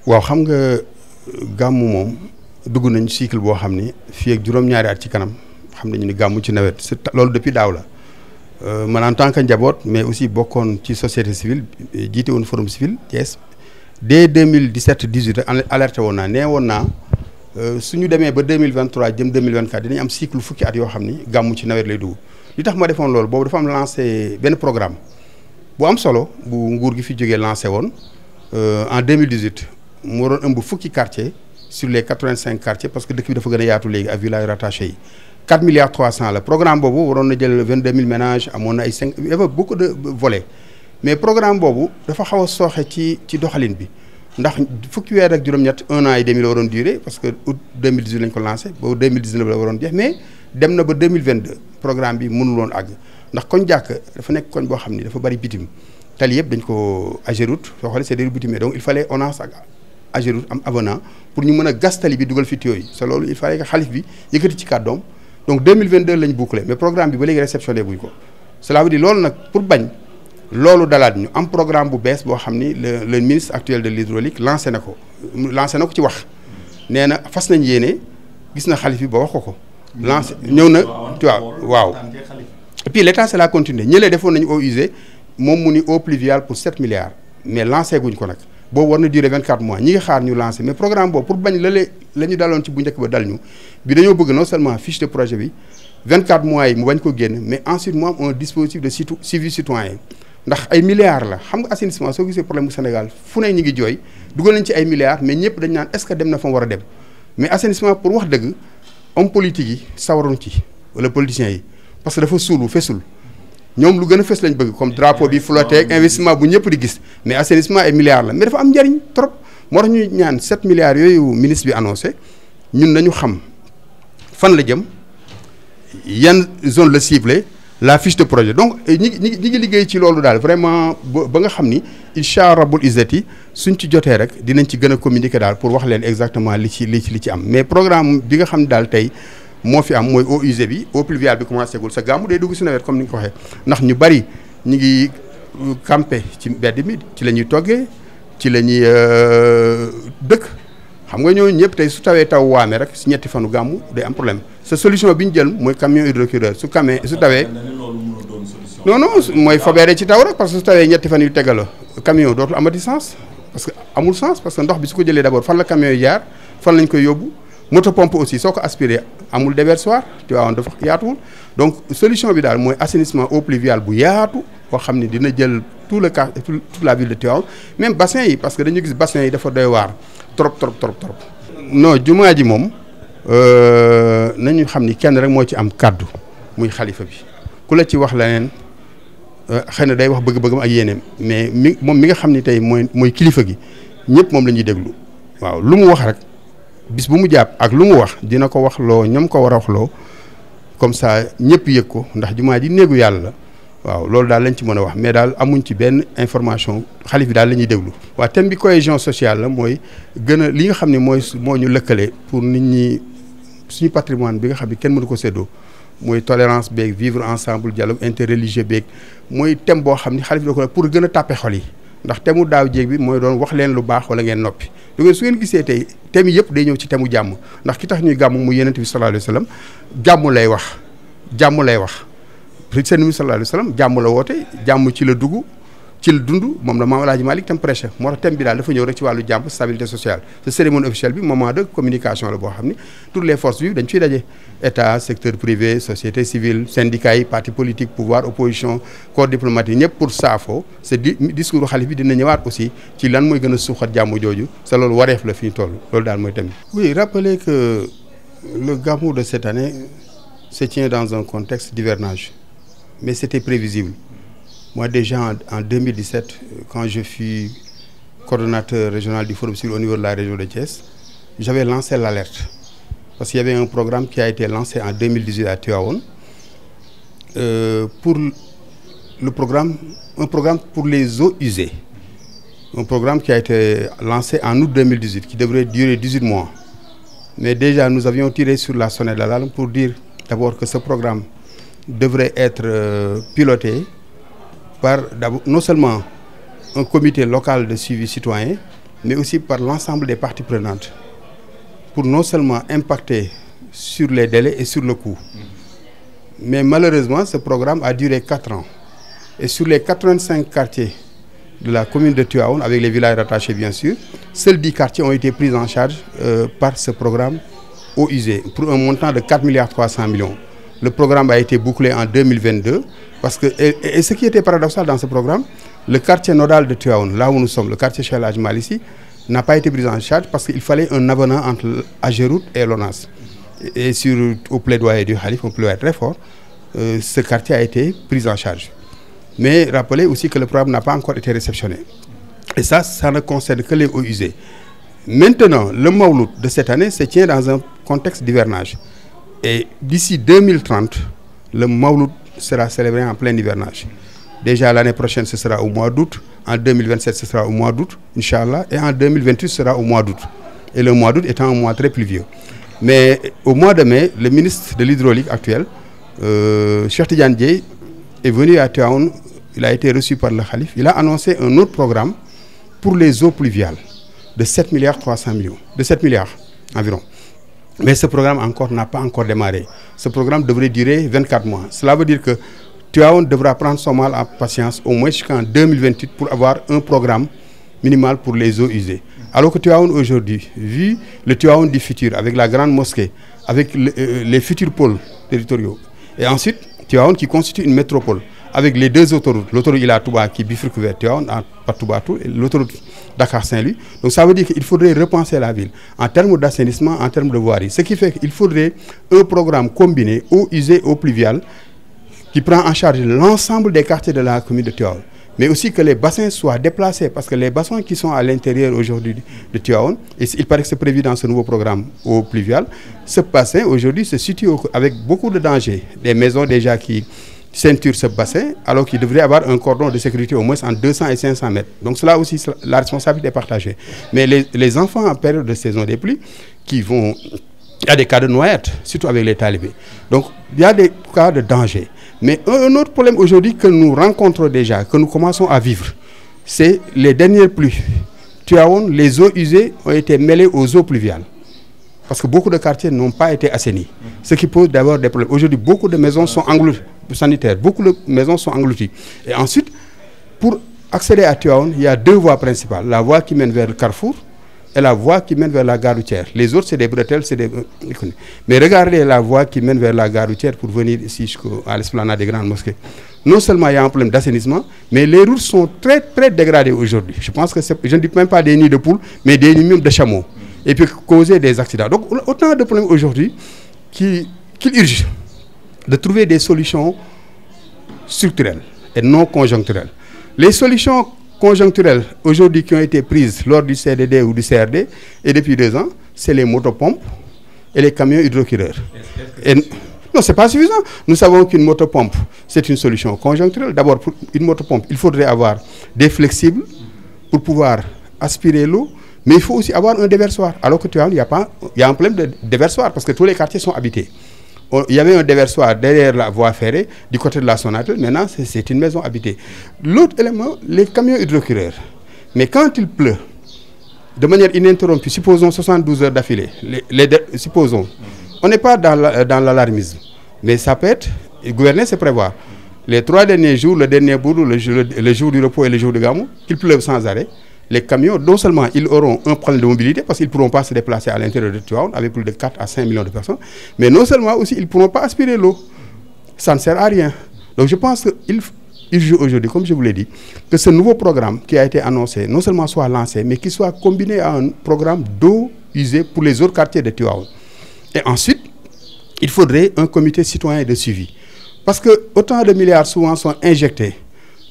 waaw xam nga gàmmu moom dugg nañ cycle boo xam ni fii ak juróom-ñaari at ci kanam xam nañu ni gàmmu ci nawet loolu depuis daaw la man en tant que njaboot mais aussi bokkoon ci société civile jiite woon forum civil Thiès dès 2017-18 alerté woon naa nee woon naa suñu demee ba 2023 jëm 2024 dinañ am cycle fukki at yoo xam ni gàmmu ci nawet lay dugg li tax ma defoon loolu boobu dafa am lancé benn programme bu am solo bu nguur gi fi jógee lancé woon en 2018 mu waroon ëmb fukki quartier sur les 85 quartiers parce que dëkk bi dafa gën a yaatu léegi ak village rattaché yi 4 milliards 300 la programme boobu waroon na jël 22 000 ménages amoon na ay 5 il y avait beaucoup de volets mais programme boobu dafa xaw a sooxe ci doxalin bi ndax fukki weer ak juróom-ñett 1 an et demi la waroon durer parce que août 2018 lañ ko lancé boobu 2019 la waroon jeex mais dem na ba 2022 programme bi mënul woon àgg ndax koñ jàkk dafa nekk koñ boo xam ni dafa bari bitim tali yëpp dañ ko Ageroute soo xoolee c'est des bitimé donc il fallait ONAS ak Ageroute am avenant pour ñu mën a gas tali bi dugal fi tuyau yi c'est loolu il fallait que xalif bi yëkkati ci kàddoom donc 2022 lañ bouclé mais programme bi ba léegi réceptionné buñ ko cela veut dire loolu nag pour bañ loolu dalaat ñu am programme bu bees boo xam ni le ministre actuel de l'hydraulique lancé na ko ci wax nee na fas nañ yéene gis na xalif bi ba wax ko lancé ñëw na waaw et puis l'état c'est la continuité ñëlee defoon nañu eaux usées moom mu ni eau pluviale pour 7 milliards mais lancé guñ ko nag boobu war na durer 24 mois ñi ngi xaar ñu lancé mais programme boobu pour bañ la ñu daloon ci bu njëkk ba dal ñu bi dañoo bëgg non seulement fiche de projet bi 24 mois yi mu bañ ko génn mais ensuite mu am un dispositif de suivi citoyen ndax ay milliards la xam nga assainissement soo gisee problème bu Sénégal fu ne ñi ngi jooy dugal nañ ci ay milliards mais ñëpp dañ naan est-ce que dem na fa mu war a dem mais assainissement pour wax dëgg homme politique yi sawaruñ ci wala politiciens yi parce que dafa suulu fesul ñoom lu gën a fës lañ bëgg comme drapeau bi flotté ak investissement bu ñëpp di gis mais assainissement ay milliards la mais dafa am njariñ trop moo tax ñuy ñaan 7 milliards yooyu ministre bi annoncé ñun nañu xam fan la jëm yan zone la ciblé la fiche de projet donc ñi ngi liggéey ci loolu daal vraiment ba nga xam ni incha rabbul izzati suñ ci jotee rek dinañ ci gën a communiquer daal pour wax leen exactement li ci am mais programme bi nga xam ne daal tey moo fi am mooy eau usée bi eau pluviale bi commencé gul sa gàmmu day dugg si nawet comme ni nga ko waxee ndax ñu bari ñu ngi campé ci mbedd mi ci la ñuy toggee ci la ñuy dëkk xam nga ñooñu ñëpp tey su tawee taw waame rek si ñetti fanu gàmmu day am problème sa solution bi ñu jël mooy camion hydrocureur su tawee non mooy fobeere ci taw rek parce que su tawee ñetti fan yu tegaloo camion dootul amati sens parce que amul sens parce que ndox bi su ko jëlee d'abord fan la camion yi jaar fan lañ koy yóbbu moto pompe aussi soo ko aspiré amul déversoir tu vois dafa yaatuwul donc solution bi daal mooy assainissement eau pluviale bu yaatu boo xam ne dina jël toute la ville de Tivaouane même bassin yi parce que dañu gis bassin yi dafa doy waar trop non jumaa ji moom nañu xam ni kenn rek moo ci am kàddu muy xalifa bi ku la ci wax leneen xëy na day wax bëgg-bëggam ak yéeneem mais moom mi nga xam ni tey mooy kilifa gi ñëpp moom la ñuy déglu waaw lu mu wax rek bis bu mu jàpp ak lu mu wax dina ko wax loo ñoom ko war a wax loo comme ça ñëpp yëg ko ndax jumaa ji néegu yàlla la waaw loolu daal lañ ci mën a wax mais daal amuñ ci benn information xalif bi daal la ñuy déglu. waaw thème bi cohésion sociale la mooy gën a li nga xam ne moo ñu lëkkale pour nit ñi suñu patrimoine bi nga xam ne kenn mënu ko séddoo mooy tolérance beeg vivre ensemble dialogue interreligieux beeg mooy thème boo xam ni xalif bi da ko pour gën a tàppe xol yi ndax thème mu daaw jéeg bi mooy doon wax leen lu baax wala ngeen noppi. donc su ngeen gisee tey thème yi yëpp day ñëw ci thème mu jàmm ndax ki tax ñuy gàmm mu Yonent bi sallallahu alayhi wa sallam jàmm lay wax seen bi sallallahu alayhi wa sallam jàmm la woote jàmm ci la dugg ci la dund moom la Maam Alaaji Malick tam prêché moo tax thème bi daal dafa ñëw rek ci wàllu jàmm stabilité sociale te cérémonie officielle bi moment de communication la boo xam ni toutes les forces vives dañ ciy daje état secteur privé société civile syndicats yi parti politique pouvoir opposition corps diplomatique ñëpp pour saafo ce discours xalif bi dina ñëwaat aussi ci lan mooy gën a suuxat jàmm jooju sa loolu wareef la fi ñu toll loolu daal mooy thème bi. oui rappelez que le Gamou de cette année se tient dans un contexte d'hivernage mais c'était prévisible. Moi déjà en 2017 quand je fus coordonnateur régional du Forum civil au niveau de la région de Thiès j'avais lancé l'alerte parce qu'il y avait un programme qui a été lancé en 2018 à Tivaouane pour un programme pour les eaux usées, un programme qui a été lancé en août 2018 qui devrait durer 18 mois mais déjà nous avions tiré sur la sonnette d'alarme pour dire d'abord que ce programme devrait être piloté par non seulement un comité local de suivi citoyen mais aussi par l'ensemble des parties prenantes, pour non seulement impacter sur les délais et sur le coût. Mais malheureusement, ce programme a duré 4 ans. Et sur les 85 quartiers de la commune de Tivaouane, avec les villages rattachés bien sûr, seuls 10 quartiers ont été pris en charge par ce programme eaux usées, pour un montant de 4,3 milliards. Le programme a été bouclé en 2022, parce que, et ce qui était paradoxal dans ce programme, le quartier nodal de Tivaouane, là où nous sommes, le quartier Cheikh El Hadji Malick Sy, n'a pas été pris en charge parce qu'il fallait un avenant entre Ageroute et l'ONAS. Et au plaidoyer du Khalif, un plaidoyer très fort, ce quartier a été pris en charge. Mais rappelez aussi que le programme n'a pas encore été réceptionné. Et ça ne concerne que les eaux usées. Maintenant, le Mawlud de cette année se tient dans un contexte d'hivernage. Et d'ici 2030, le Mawlud sera célébré en plein hivernage. Déjà l'année prochaine, ce sera au mois d'août. En 2027, ce sera au mois d'août, Inch'Allah. Et en 2028, ce sera au mois d'août. Et le mois d'août étant un mois très pluvieux. Mais au mois de mai, le ministre de l'hydraulique actuel, Cheikh Tidiane Dièye, est venu à Tivaouane. Il a été reçu par le Khalif. Il a annoncé un autre programme pour les eaux pluviales de 7,3 milliards, de 7 milliards environ. Mais ce programme n'a pas encore démarré. Ce programme devrait durer 24 mois. Cela veut dire que Tivaouane devra prendre son mal en patience au moins jusqu'en 2028 pour avoir un programme minimal pour les eaux usées. Alors que Tivaouane aujourd'hui, vu le Tivaouane du futur, avec la grande mosquée, avec les futurs pôles territoriaux, et ensuite Tivaouane qui constitue une métropole, avec les deux autoroutes, l'autoroute Ila Touba qui bifurque vers Tivaouane, par Toubatou, et l'autoroute Dakar-Saint-Louis. Donc ça veut dire qu'il faudrait repenser la ville en termes d'assainissement, en termes de voirie. Ce qui fait qu'il faudrait un programme combiné, eau usée, eau pluviale, qui prend en charge l'ensemble des quartiers de la commune de Tivaouane. Mais aussi que les bassins soient déplacés, parce que les bassins qui sont à l'intérieur aujourd'hui de Tivaouane, et il paraît que c'est prévu dans ce nouveau programme eau pluviale, ce bassin aujourd'hui se situe avec beaucoup de dangers. Des maisons déjà qui ceinturent ce bassin, alors qu'il devrait avoir un cordon de sécurité au moins en 200 et 500 mètres. Donc cela aussi, la responsabilité est partagée. Mais les enfants en période de saison des pluies, il y a des cas de noyade, surtout avec les talibés. Donc il y a des cas de danger. Mais un autre problème aujourd'hui que nous rencontrons déjà, que nous commençons à vivre, c'est les dernières pluies. Tivaouane, les eaux usées ont été mêlées aux eaux pluviales. Parce que beaucoup de quartiers n'ont pas été assainis. Ce qui pose d'abord des problèmes. Aujourd'hui, beaucoup de maisons sont englouties, sanitaires, beaucoup de maisons sont englouties. Et ensuite, pour accéder à Tivaouane, il y a deux voies principales. La voie qui mène vers le carrefour et la voie qui mène vers la gare routière. Les autres, c'est des bretelles, c'est des... Mais regardez la voie qui mène vers la gare routière pour venir ici jusqu'à l'esplanade des grandes mosquées. Non seulement il y a un problème d'assainissement, mais les routes sont très, très dégradées aujourd'hui. Je pense que je ne dis même pas des nids de poules, mais des nids même de chameaux. Et puis causer des accidents. Donc autant de problèmes aujourd'hui qu'il urge de trouver des solutions structurelles et non conjoncturelles. Les solutions conjoncturelles aujourd'hui qui ont été prises lors du CDD ou du CRD et depuis 2 ans, c'est les motopompes et les camions hydrocureurs. Non, ce n'est pas suffisant. Nous savons qu'une motopompe, c'est une solution conjoncturelle. D'abord, pour une motopompe, il faudrait avoir des flexibles pour pouvoir aspirer l'eau, mais il faut aussi avoir un déversoir. Alors que tu vois, il y a un problème de déversoir parce que tous les quartiers sont habités. Il y avait un déversoir derrière la voie ferrée, du côté de la Sonatel. Maintenant, c'est une maison habitée. L'autre élément, les camions hydrocureurs. Mais quand il pleut, de manière ininterrompue, supposons 72 heures d'affilée, supposons, on n'est pas dans l'alarmisme, mais ça peut être, gouverner, c'est prévoir. Les 3 derniers jours, le dernier boulot, le jour du repos et le jour de Gamou, qu'il pleuve sans arrêt, les camions, non seulement ils auront un problème de mobilité parce qu'ils ne pourront pas se déplacer à l'intérieur de Tivaouane avec plus de 4 à 5 millions de personnes, mais non seulement aussi ils ne pourront pas aspirer l'eau. Ça ne sert à rien. Donc je pense qu'il joue aujourd'hui, comme je vous l'ai dit, que ce nouveau programme qui a été annoncé, non seulement soit lancé, mais qu'il soit combiné à un programme d'eau usée pour les autres quartiers de Tivaouane. Et ensuite, il faudrait un comité citoyen de suivi. Parce que autant de milliards souvent sont injectés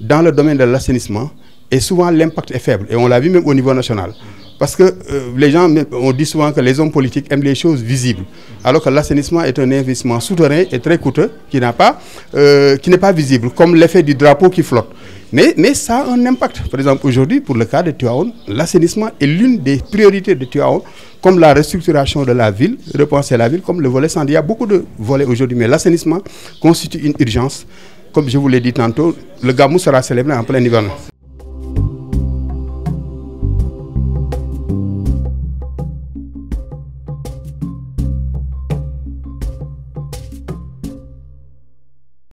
dans le domaine de l'assainissement, et souvent l'impact est faible. Et on l'a vu même au niveau national. Parce que les gens, on dit souvent que les hommes politiques aiment les choses visibles. Alors que l'assainissement est un investissement souterrain et très coûteux qui n'est pas visible, comme l'effet du drapeau qui flotte. Mais ça a un impact. Par exemple, aujourd'hui, pour le cas de Tivaouane, l'assainissement est l'une des priorités de Tivaouane, comme la restructuration de la ville, repenser la ville, comme le volet santé. Il y a beaucoup de volets aujourd'hui, mais l'assainissement constitue une urgence. Comme je vous l'ai dit tantôt, le Gamou sera célébré en plein hiver.